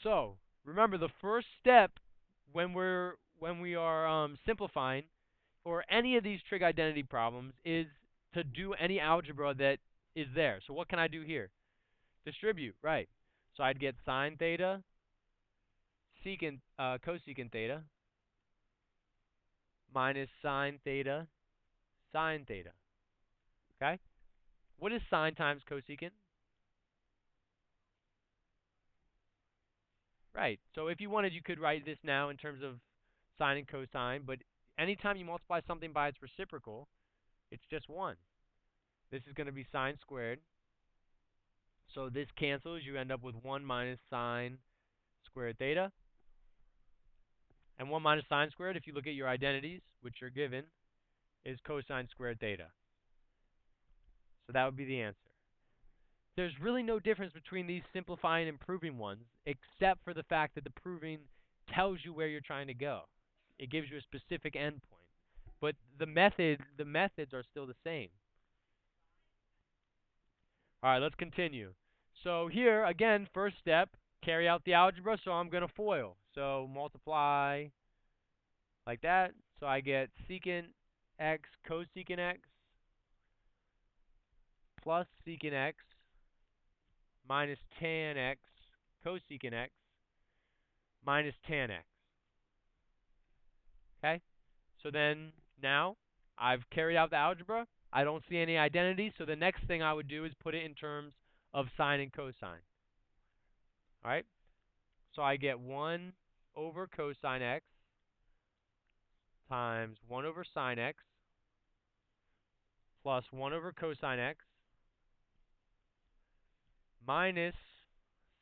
So remember, the first step when we are simplifying for any of these trig identity problems is to do any algebra that is there. So what can I do here? Distribute, right? So I'd get sine theta, cosecant theta minus sine theta, sine theta. Okay? What is sine times cosecant? Right. So if you wanted, you could write this now in terms of sine and cosine, but anytime you multiply something by its reciprocal, it's just 1. This is going to be sine squared. So this cancels. You end up with 1 minus sine squared theta. And 1 minus sine squared, if you look at your identities, which are given, is cosine squared theta. So that would be the answer. There's really no difference between these simplifying and proving ones, except for the fact that the proving tells you where you're trying to go. It gives you a specific endpoint. But the methods are still the same. All right, let's continue. So here, again, first step, carry out the algebra, so I'm going to FOIL. So multiply like that. So I get secant x cosecant x plus secant x minus tan x cosecant x minus tan x. Okay? So then now I've carried out the algebra. I don't see any identity, so the next thing I would do is put it in terms of sine and cosine. All right? So I get 1 over cosine x times 1 over sine x plus 1 over cosine x minus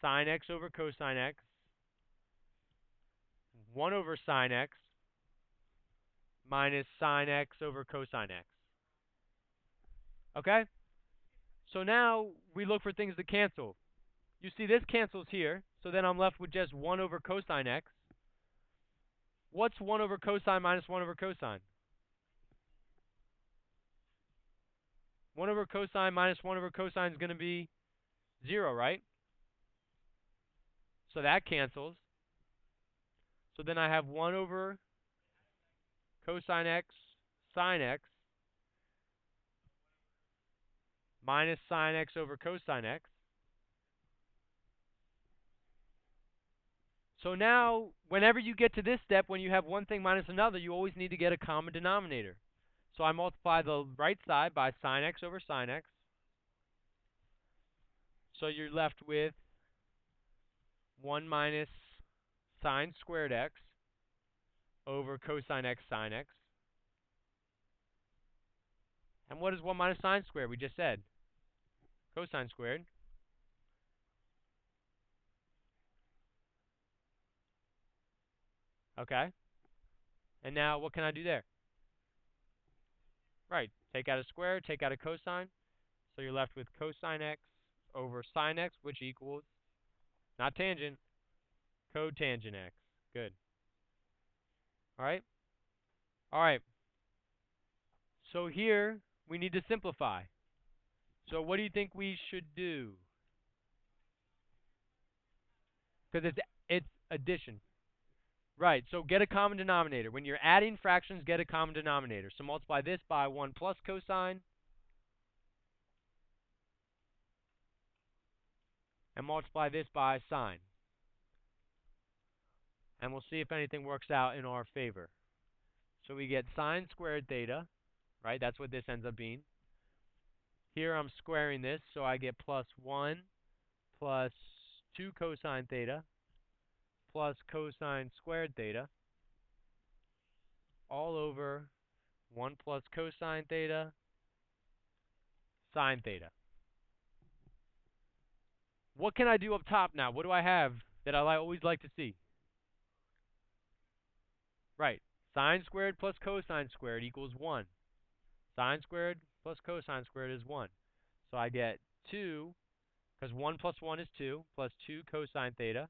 sine x over cosine x 1 over sine x minus sine x over cosine x. Okay? So now we look for things to cancel. You see this cancels here, so then I'm left with just 1 over cosine x. What's 1 over cosine minus 1 over cosine? 1 over cosine minus 1 over cosine is going to be 0, right? So that cancels. So then I have 1 over cosine x sine x minus sine x over cosine x. So now, whenever you get to this step, when you have one thing minus another, you always need to get a common denominator. So I multiply the right side by sine x over sine x. So you're left with 1 minus sine squared x over cosine x sine x. And what is 1 minus sine squared? We just said cosine squared. Okay. And now what can I do there? Right. Take out a square, take out a cosine. So you're left with cosine x over sine x, which equals, not tangent, cotangent x. Good. All right? All right. So here we need to simplify. So what do you think we should do? Because it's addition. Right, so get a common denominator. When you're adding fractions, get a common denominator. So multiply this by 1 plus cosine. And multiply this by sine. And we'll see if anything works out in our favor. So we get sine squared theta, right? That's what this ends up being. Here I'm squaring this, so I get plus 1 plus 2 cosine theta plus cosine squared theta all over 1 plus cosine theta sine theta. What can I do up top now? What do I have that I always like to see? Right. Sine squared plus cosine squared equals 1. Sine squared plus cosine squared is 1. So I get 2, because 1 plus 1 is 2, plus 2 cosine theta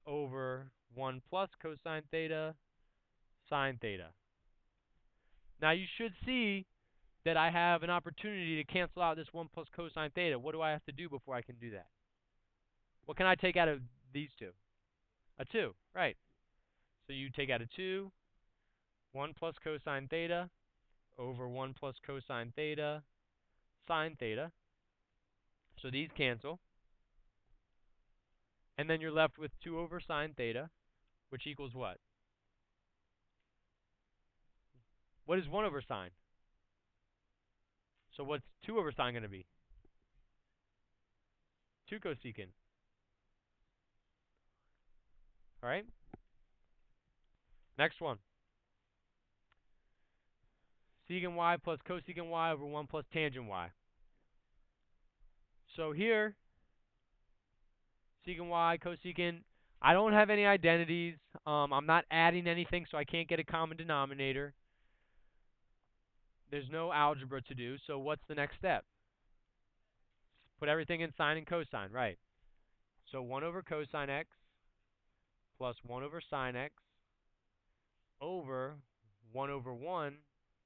over 1 plus cosine theta sine theta. Now you should see that I have an opportunity to cancel out this 1 plus cosine theta. What do I have to do before I can do that? What can I take out of these two? A 2, right. So you take out a 2, 1 plus cosine theta over 1 plus cosine theta sine theta. So these cancel. And then you're left with 2 over sine theta, which equals what? What is 1 over sine? So what's 2 over sine going to be? 2 cosecant. All right? Next one. Secant y plus cosecant y over 1 plus tangent y. So here, secant y, cosecant, I don't have any identities. I'm not adding anything, so I can't get a common denominator. There's no algebra to do, so what's the next step? Put everything in sine and cosine, right. So 1 over cosine x plus 1 over sine x over 1 over 1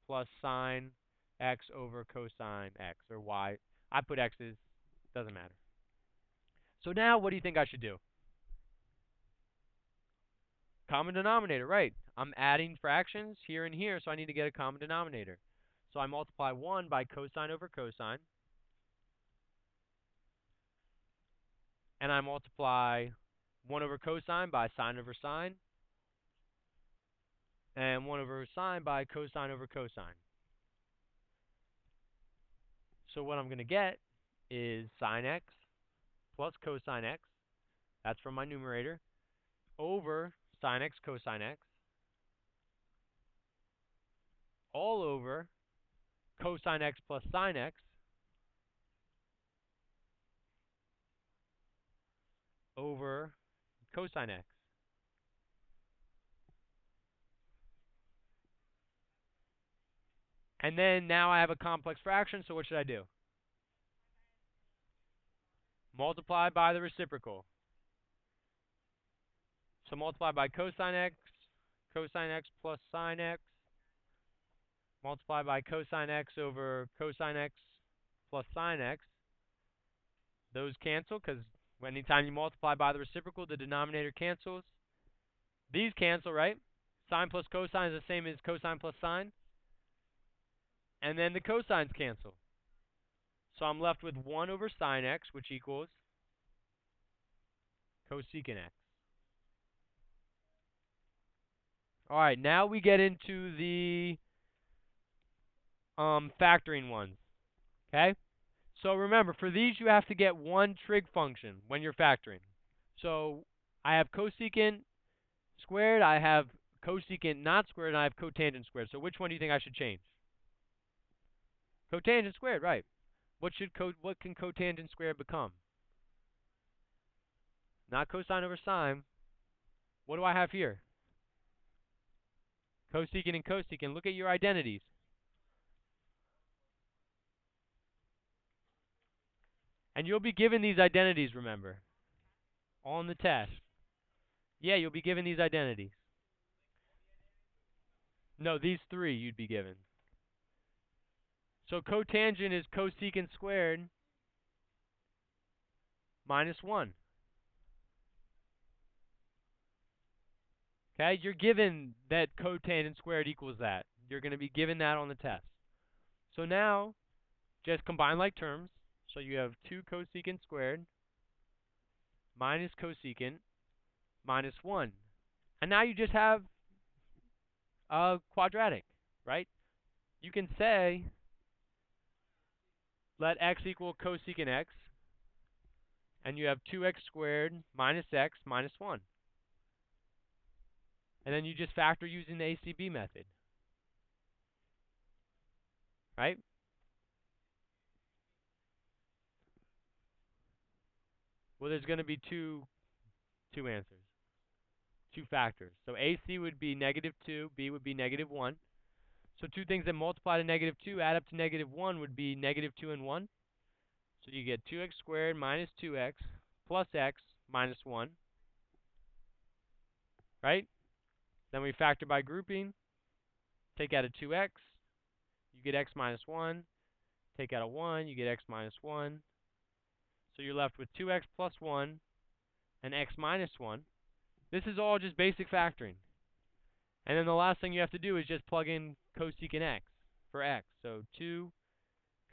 plus sine x over cosine x, or y. I put x's, doesn't matter. So now what do you think I should do? Common denominator, right. I'm adding fractions here and here, so I need to get a common denominator. So I multiply 1 by cosine over cosine, and I multiply 1 over cosine by sine over sine, and 1 over sine by cosine over cosine. So what I'm going to get is sine x plus cosine x, that's from my numerator, over sine x cosine x, all over cosine x plus sine x, over cosine x. And then now I have a complex fraction, so what should I do? Multiply by the reciprocal. So multiply by cosine x plus sine x, multiply by cosine x over cosine x plus sine x. Those cancel because anytime you multiply by the reciprocal, the denominator cancels. These cancel, right? Sine plus cosine is the same as cosine plus sine. And then the cosines cancel. So I'm left with 1 over sine x, which equals cosecant x. All right, now we get into the factoring ones. Okay? So remember, for these you have to get one trig function when you're factoring. So I have cosecant squared, I have cosecant not squared, and I have cotangent squared. So which one do you think I should change? Cotangent squared, right. What can cotangent squared become? Not cosine over sine. What do I have here? Cosecant and cosecant. Look at your identities. And you'll be given these identities, remember, on the test. Yeah, you'll be given these identities. No, these three you'd be given. So cotangent is cosecant squared minus 1. Okay, you're given that cotangent squared equals that. You're going to be given that on the test. So now, just combine like terms. So you have 2 cosecant squared minus cosecant minus 1. And now you just have a quadratic, right? You can say, let x equal cosecant x, and you have 2x squared minus x minus 1. And then you just factor using the ACB method, right? Well, there's going to be two answers, 2 factors. So AC would be -2, B would be -1. So two things that multiply to -2 add up to -1 would be -2 and 1. So you get 2x squared minus 2x plus x minus 1, right? Then we factor by grouping. Take out a 2x, you get x minus 1. Take out a 1, you get x minus 1. So you're left with 2x plus 1 and x minus 1. This is all just basic factoring. And then the last thing you have to do is just plug in cosecant x for x. So 2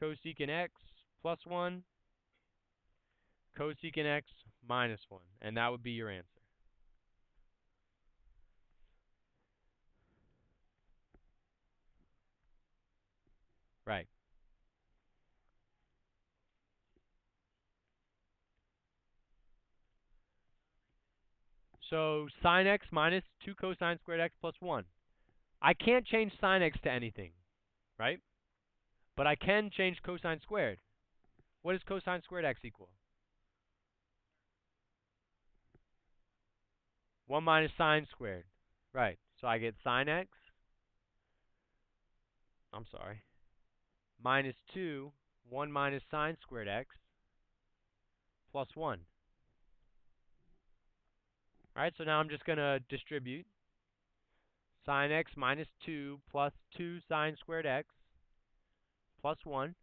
cosecant x plus 1, cosecant x minus 1. And that would be your answer. Right. So sine x minus 2 cosine squared x plus 1. I can't change sine x to anything, right? But I can change cosine squared. What does cosine squared x equal? 1 minus sine squared. Right. So I get sine x, I'm sorry, minus 2, 1 minus sine squared x, plus 1. Alright, so now I'm just going to distribute sine x minus 2 plus 2 sine squared x plus 1.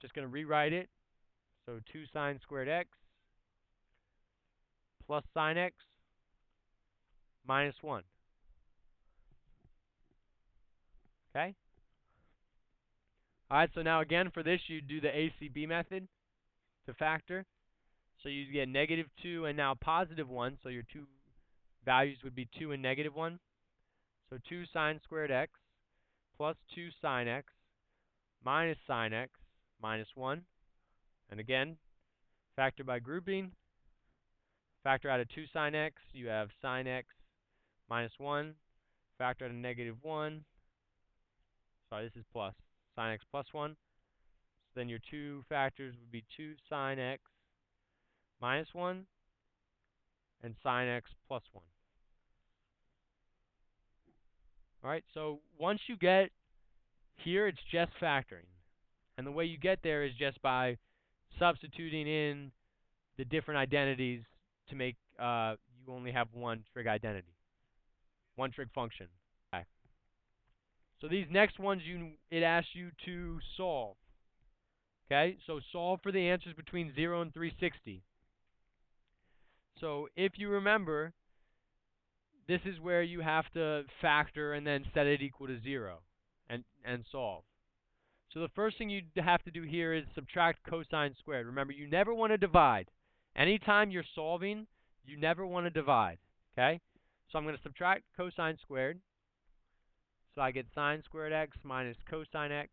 Just going to rewrite it. So 2 sine squared x plus sine x minus 1. Okay? Alright, so now again for this you do the ACB method to factor. So you get negative 2 and now positive 1. So your two values would be 2 and negative 1. So 2 sine squared x plus 2 sine x minus sine x minus 1. And again, factor by grouping. Factor out of 2 sine x, you have sine x minus 1. Factor out of negative 1. Sorry, this is plus. Sine x plus 1. So then your two factors would be 2 sine x minus 1 and sine x plus 1. Alright, so once you get here, it's just factoring. And the way you get there is just by substituting in the different identities to make you only have one trig identity, one trig function. Okay. So these next ones it asks you to solve. Okay, so solve for the answers between 0 and 360. So if you remember, this is where you have to factor and then set it equal to 0 and solve. So the first thing you have to do here is subtract cosine squared. Remember, you never want to divide. Anytime you're solving, you never want to divide. Okay? So I'm going to subtract cosine squared. So I get sine squared x minus cosine x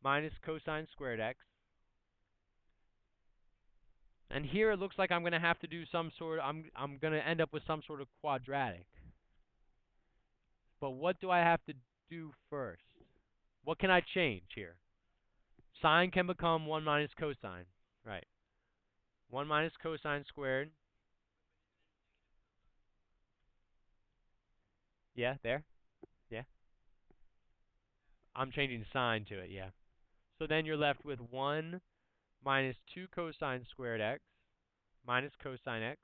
minus cosine squared x. And here it looks like I'm going to have to do some sort of, I'm going to end up with some sort of quadratic. But what do I have to do first? What can I change here? Sine can become 1 minus cosine. Right. 1 minus cosine squared. Yeah, there. Yeah. I'm changing sine to it, yeah. So then you're left with 1 minus 2 cosine squared x minus cosine x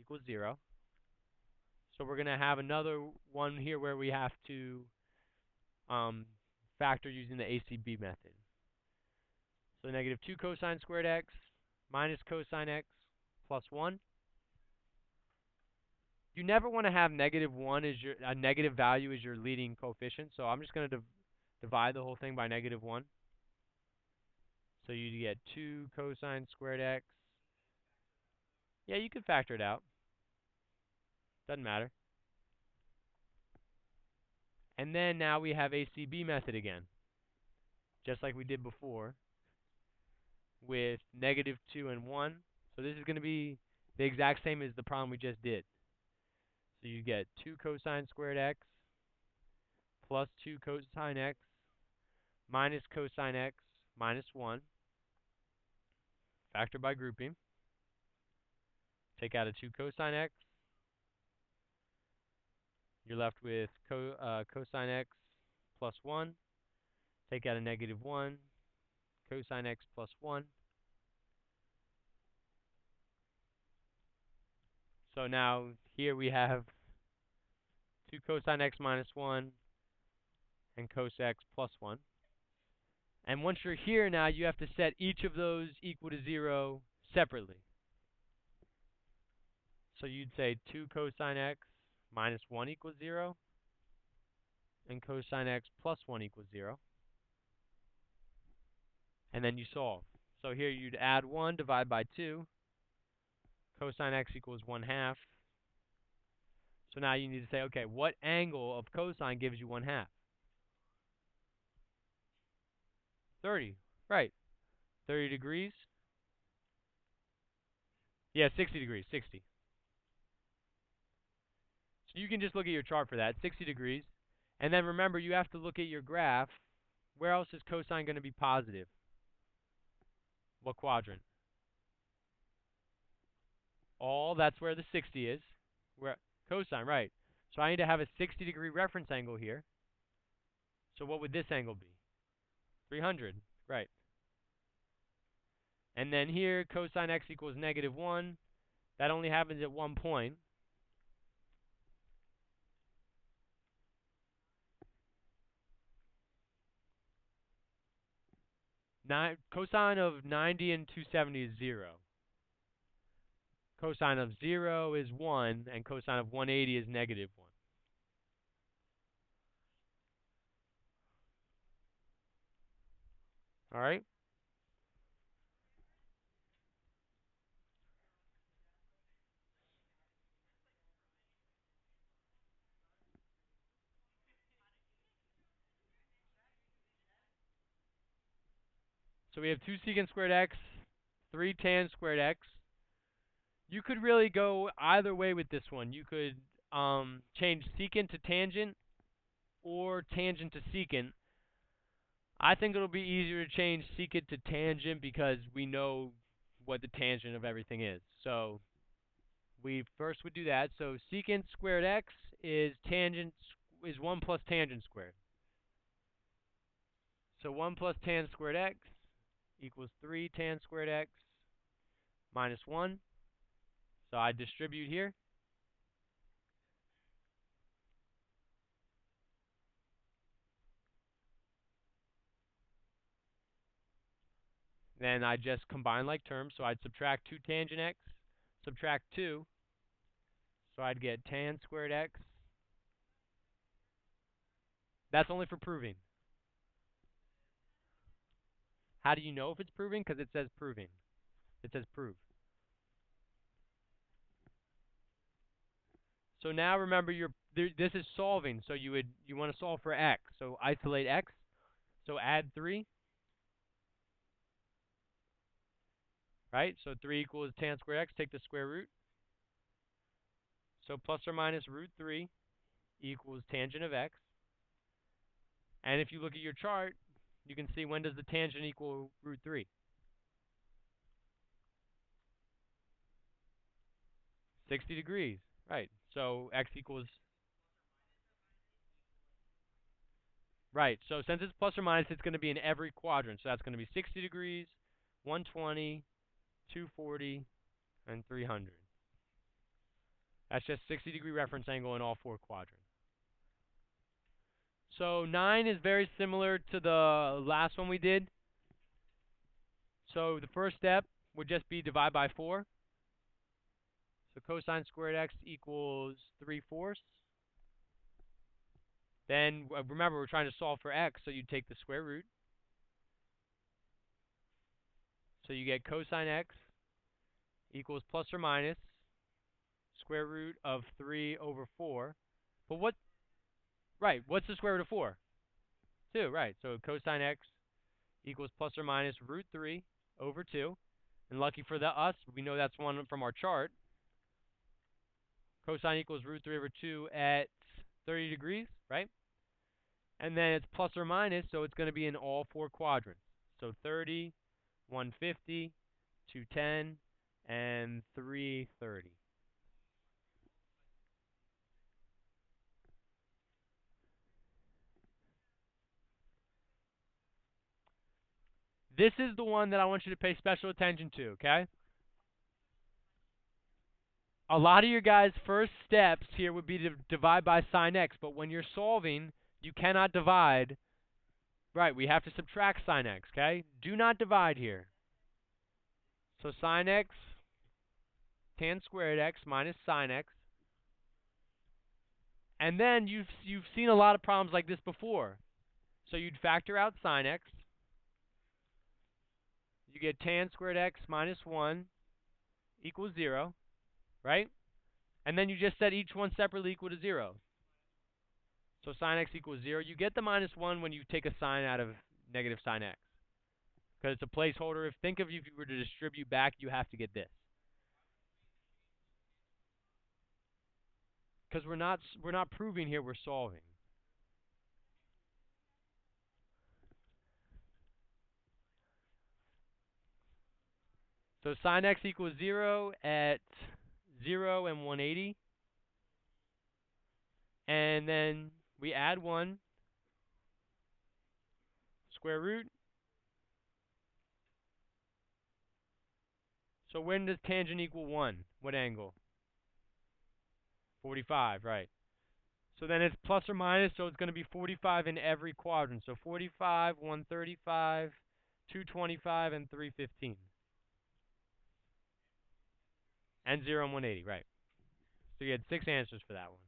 equals 0. So we're going to have another one here where we have to factor using the ACB method. So negative 2 cosine squared x minus cosine x plus 1. You never want to have negative 1 as a negative value as your leading coefficient. So I'm just going to divide the whole thing by negative 1. So you get 2 cosine squared x. Yeah, you can factor it out. Doesn't matter. And then now we have ACB method again. Just like we did before. With negative 2 and 1. So this is going to be the exact same as the problem we just did. So you get 2 cosine squared x plus 2 cosine x minus cosine x minus 1. Factor by grouping. Take out a 2 cosine x. You're left with cosine x plus 1. Take out a negative 1. Cosine x plus 1. So now here we have 2 cosine x minus 1 and cos x plus 1. And once you're here now, you have to set each of those equal to 0 separately. So you'd say 2 cosine x minus 1 equals 0, and cosine x plus 1 equals 0. And then you solve. So here you'd add 1, divide by 2. Cosine x equals 1/2. So now you need to say, okay, what angle of cosine gives you 1/2? 30. Right. 30 degrees. Yeah, 60 degrees. 60. So you can just look at your chart for that. 60 degrees. And then remember, you have to look at your graph. Where else is cosine going to be positive? What quadrant? All, that's where the 60 is. Where cosine, right. So I need to have a 60-degree reference angle here. So what would this angle be? 300, right. And then here, cosine x equals -1. That only happens at one point. Cosine of 90 and 270 is 0. Cosine of 0 is 1, and cosine of 180 is -1. All right? So we have 2 secant squared x, 3 tan squared x. You could really go either way with this one. You could change secant to tangent or tangent to secant. I think it'll be easier to change secant to tangent because we know what the tangent of everything is. So we first would do that. So secant squared x is 1 plus tangent squared. So 1 plus tan squared x equals 3 tan squared x minus 1. So I distribute here. Then I just combine like terms. So I'd subtract 2 tangent x, subtract 2. So I'd get tan squared x. That's only for proving. How do you know if it's proving? Because it says proving. It says prove. So now remember, this is solving. So you want to solve for x. So isolate x. So add 3. Right? So 3 equals tan squared x. Take the square root. So plus or minus root 3 equals tangent of x. And if you look at your chart, you can see, when does the tangent equal root 3? 60 degrees. Right. So x equals... Right. So since it's plus or minus, it's going to be in every quadrant. So that's going to be 60 degrees, 120, 240, and 300. That's just 60-degree reference angle in all 4 quadrants. So 9 is very similar to the last one we did. So the first step would just be divide by 4. So cosine squared x equals 3/4. Then remember, we're trying to solve for x, so you take the square root. So you get cosine x equals plus or minus square root of 3/4. But what? Right. What's the square root of 4? 2. Right. So cosine x equals plus or minus root 3/2. And lucky for us, we know that's one from our chart. Cosine equals root 3/2 at 30 degrees, right? And then it's plus or minus, so it's going to be in all 4 quadrants. So 30, 150, 210, and 330. This is the one that I want you to pay special attention to, okay? A lot of your guys' first steps here would be to divide by sine x, but when you're solving, you cannot divide. Right, we have to subtract sine x, okay? Do not divide here. So sine x tan squared x minus sine x. And then you've seen a lot of problems like this before. So you'd factor out sine x. You get tan squared x minus 1 equals 0, right? And then you just set each one separately equal to 0. So sine x equals 0. You get the minus 1 when you take a sine out of negative sine x. Because it's a placeholder. Think of if you were to distribute back, you have to get this. Because we're not proving here, we're solving. So sine x equals 0 at 0 and 180. And then we add 1, square root. So when does tangent equal 1? What angle? 45, right. So then it's plus or minus, so it's going to be 45 in every quadrant. So 45, 135, 225, and 315. And 0 and 180, right. So you had 6 answers for that one.